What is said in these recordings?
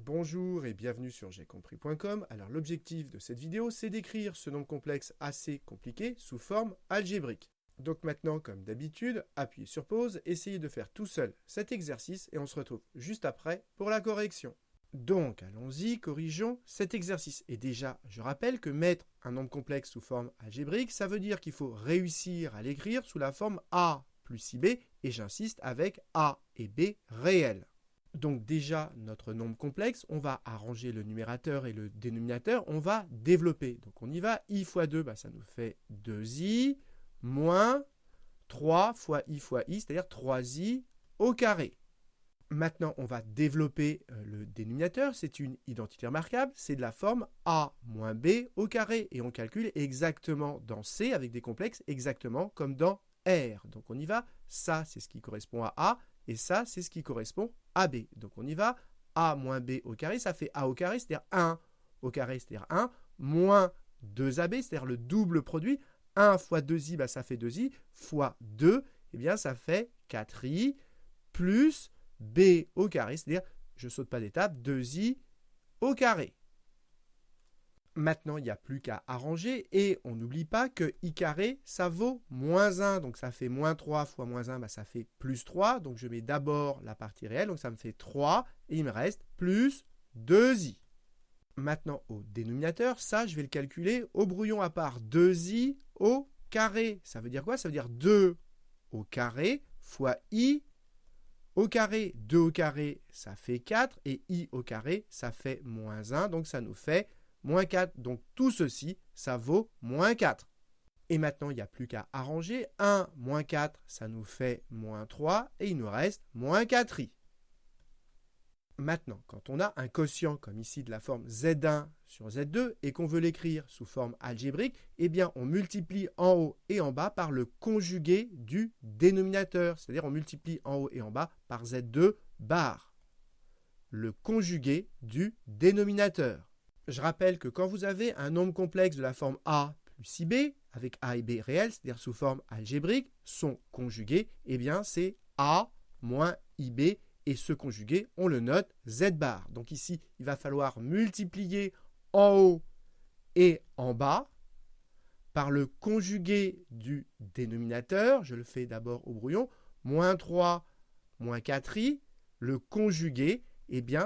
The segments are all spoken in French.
Bonjour et bienvenue sur j'aicompris.com. Alors l'objectif de cette vidéo, c'est d'écrire ce nombre complexe assez compliqué sous forme algébrique. Donc maintenant, comme d'habitude, appuyez sur pause, essayez de faire tout seul cet exercice et on se retrouve juste après pour la correction. Donc allons-y, corrigeons cet exercice. Et déjà, je rappelle que mettre un nombre complexe sous forme algébrique, ça veut dire qu'il faut réussir à l'écrire sous la forme A plus IB, et j'insiste avec A et B réels. Donc déjà, notre nombre complexe, on va arranger le numérateur et le dénominateur, on va développer. Donc on y va, i fois 2, ça nous fait 2i, moins 3 fois i, c'est-à-dire 3i au carré. Maintenant, on va développer le dénominateur, c'est une identité remarquable, c'est de la forme a moins b au carré. Et on calcule exactement dans C, avec des complexes, exactement comme dans R. Donc on y va, ça c'est ce qui correspond à A, et ça c'est ce qui correspond à B. Donc on y va, A moins B au carré, ça fait A au carré, c'est-à-dire 1 au carré, c'est-à-dire 1, moins 2AB, c'est-à-dire le double produit. 1 fois 2i, ça fait 2i, fois 2, ça fait 4i, plus B au carré, c'est-à-dire, je ne saute pas d'étape, 2i au carré. Maintenant, il n'y a plus qu'à arranger et on n'oublie pas que i carré, ça vaut moins 1. Donc ça fait moins 3 fois moins 1, ça fait plus 3. Donc je mets d'abord la partie réelle, donc ça me fait 3 et il me reste plus 2i. Maintenant, au dénominateur, ça, je vais le calculer au brouillon à part 2i au carré. Ça veut dire quoi? Ça veut dire 2 au carré fois i au carré. 2 au carré, ça fait 4 et i au carré, ça fait moins 1. Donc ça nous fait moins 4, donc tout ceci, ça vaut moins 4. Et maintenant, il n'y a plus qu'à arranger. 1 moins 4, ça nous fait moins 3, et il nous reste moins 4i. Maintenant, quand on a un quotient, comme ici de la forme Z1 sur Z2, et qu'on veut l'écrire sous forme algébrique, on multiplie en haut et en bas par le conjugué du dénominateur. C'est-à-dire, on multiplie en haut et en bas par Z2 bar. Le conjugué du dénominateur. Je rappelle que quand vous avez un nombre complexe de la forme A plus IB, avec A et B réels, c'est-à-dire sous forme algébrique, son conjugué, c'est A moins IB, et ce conjugué, on le note Z bar. Donc ici, il va falloir multiplier en haut et en bas par le conjugué du dénominateur. Je le fais d'abord au brouillon. Moins 3, moins 4i, le conjugué,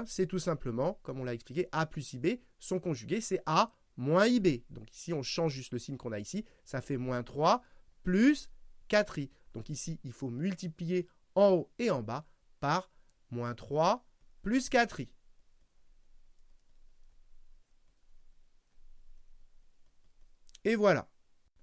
c'est tout simplement, comme on l'a expliqué, A plus IB, son conjugué, c'est A moins IB. Donc ici, on change juste le signe qu'on a ici, ça fait moins 3 plus 4i. Donc ici, il faut multiplier en haut et en bas par moins 3 plus 4i. Et voilà.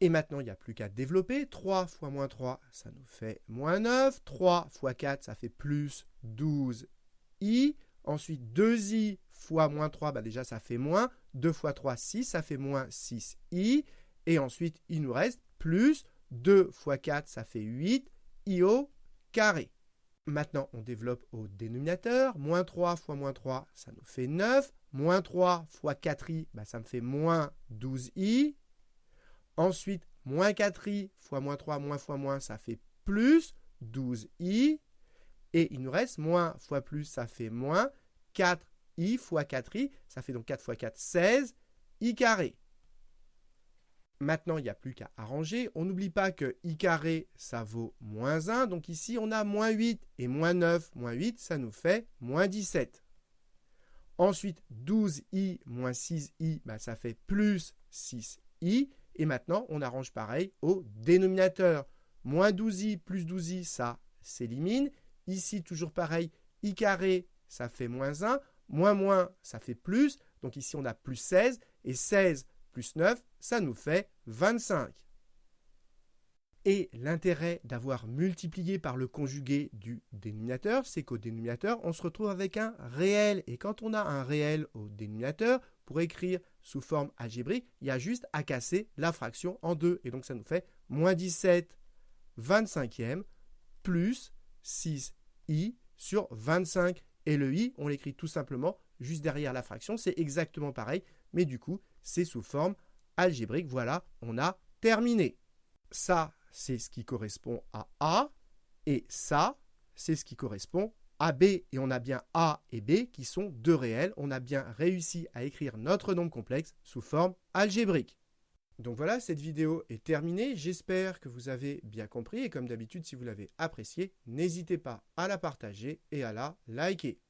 Et maintenant, il n'y a plus qu'à développer. 3 fois moins 3, ça nous fait moins 9. 3 fois 4, ça fait plus 12i. Ensuite, 2i fois moins 3, déjà ça fait moins. 2 fois 3, 6, ça fait moins 6i. Et ensuite, il nous reste plus 2 fois 4, ça fait 8i au carré. Maintenant, on développe au dénominateur. Moins 3 fois moins 3, ça nous fait 9. Moins 3 fois 4i, ça me fait moins 12i. Ensuite, moins 4i fois moins 3, moins fois moins, ça fait plus 12i. Et il nous reste moins fois plus, ça fait moins 4i fois 4i. Ça fait donc 4 fois 4, 16i carré. Maintenant, il n'y a plus qu'à arranger. On n'oublie pas que i carré, ça vaut moins 1. Donc ici, on a moins 8 et moins 9. Moins 8, ça nous fait moins 17. Ensuite, 12i moins 6i, ça fait plus 6i. Et maintenant, on arrange pareil au dénominateur. Moins 12i plus 12i, ça s'élimine. Ici, toujours pareil, i carré, ça fait moins 1. Moins moins, ça fait plus. Donc ici, on a plus 16. Et 16 plus 9, ça nous fait 25. Et l'intérêt d'avoir multiplié par le conjugué du dénominateur, c'est qu'au dénominateur, on se retrouve avec un réel. Et quand on a un réel au dénominateur, pour écrire sous forme algébrique, il y a juste à casser la fraction en deux. Et donc ça nous fait moins 17 25e plus 6i sur 25. Et le i, on l'écrit tout simplement juste derrière la fraction. C'est exactement pareil, mais du coup, c'est sous forme algébrique. Voilà, on a terminé. Ça, c'est ce qui correspond à A. Et ça, c'est ce qui correspond AB et on a bien A et B qui sont deux réels. On a bien réussi à écrire notre nombre complexe sous forme algébrique. Donc voilà, cette vidéo est terminée. J'espère que vous avez bien compris et comme d'habitude, si vous l'avez appréciée, n'hésitez pas à la partager et à la liker.